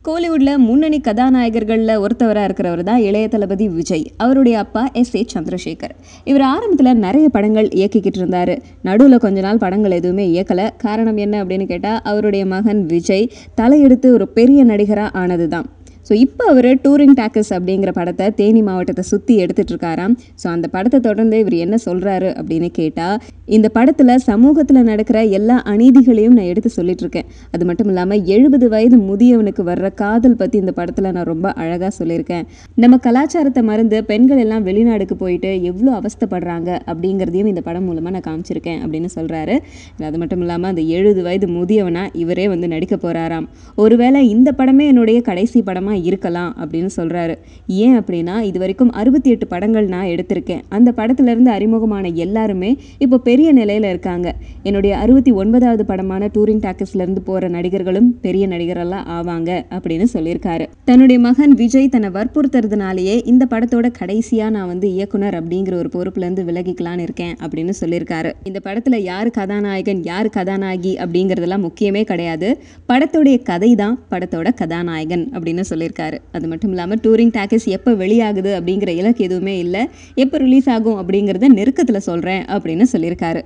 கோலிவுட்ல முன்னணி கதாநாயகர்கள்ல ஒருத்தவரா இருக்கிறவர் தான் இளைய தளபதி விஜய். அவருடைய அப்பா எஸ்.ஏ. சந்திரசேகர். இவர் ஆரம்பத்துல நிறைய படங்கள் இயக்கிக்கிட்டு இருந்தாரு. நடுவுல கொஞ்ச நாள் படங்கள் எதுவுமே இயக்கல. காரணம் என்ன அப்படின்னு கேட்டா, அவருடைய மகன் விஜய் தலையெடுத்து ஒரு பெரிய நடிகரா ஆனதுதான். ஸோ இப்போ அவர் டூரிங் டாக்கஸ் அப்படிங்கிற படத்தை தேனி மாவட்டத்தை சுற்றி எடுத்துட்டு இருக்காராம். ஸோ அந்த படத்தை தொடர்ந்து இவர் என்ன சொல்கிறாரு அப்படின்னு கேட்டால், இந்த படத்தில் சமூகத்தில் நடக்கிற எல்லா அநீதிகளையும் நான் எடுத்து சொல்லிட்டு இருக்கேன். அது மட்டும் இல்லாமல் 70 வயது முதியவனுக்கு வர்ற காதல் பற்றி இந்த படத்தில் நான் ரொம்ப அழகாக சொல்லியிருக்கேன். நம்ம கலாச்சாரத்தை மறந்து பெண்கள் எல்லாம் வெளிநாடுக்கு போயிட்டு எவ்வளோ அவஸ்தைப்படுறாங்க அப்படிங்கிறதையும் இந்த படம் மூலமாக நான் காமிச்சிருக்கேன் அப்படின்னு சொல்கிறாரு. அது மட்டும் இல்லாமல் அந்த 70 வயது முதியவனா இவரே வந்து நடிக்க போகிறாராம். ஒருவேளை இந்த படமே என்னுடைய கடைசி படமாக இருக்கலாம் அப்படின்னு சொல்றாரு. ஏன் அப்படின்னா, இது வரைக்கும் 68 படங்கள் நான் எடுத்திருக்கேன். அந்த படத்துல இருந்து அறிமுகமான எல்லாருமே இப்போ பெரிய நிலையில இருக்காங்க. என்னுடைய 69வது படமான டூரிங் டாக்கஸ்ல இருந்து போற நடிகர்களும் பெரிய நடிகரெல்லாம் ஆவாங்க அப்படின்னு சொல்லியிருக்காரு. தன்னுடைய மகன் விஜய் தன்னை வற்புறுத்துறதுனாலேயே இந்த படத்தோட கடைசியா நான் வந்து இயக்குனர் அப்படிங்கிற ஒரு பொறுப்புல இருந்து விலகிக்கலான்னு இருக்கேன் அப்படின்னு சொல்லியிருக்காரு. இந்த படத்துல யாரு கதாநாயகன் யாரு கதாநாயகி அப்படிங்கறதெல்லாம் முக்கியமே கிடையாது. படத்தோடைய கதை தான் படத்தோட கதாநாயகன் அப்படின்னு சொல்லியிருக்காரு. அது மட்டும் இல்லாமல் டூரிங் டாக்கஸ் எப்போ வெளியாகுது அப்படிங்கிற இலக்கு எதுவுமே இல்லை. எப்போ ரிலீஸ் ஆகும் அப்படிங்கிறத நெருக்கத்தில் சொல்கிறேன் அப்படின்னு சொல்லியிருக்காரு.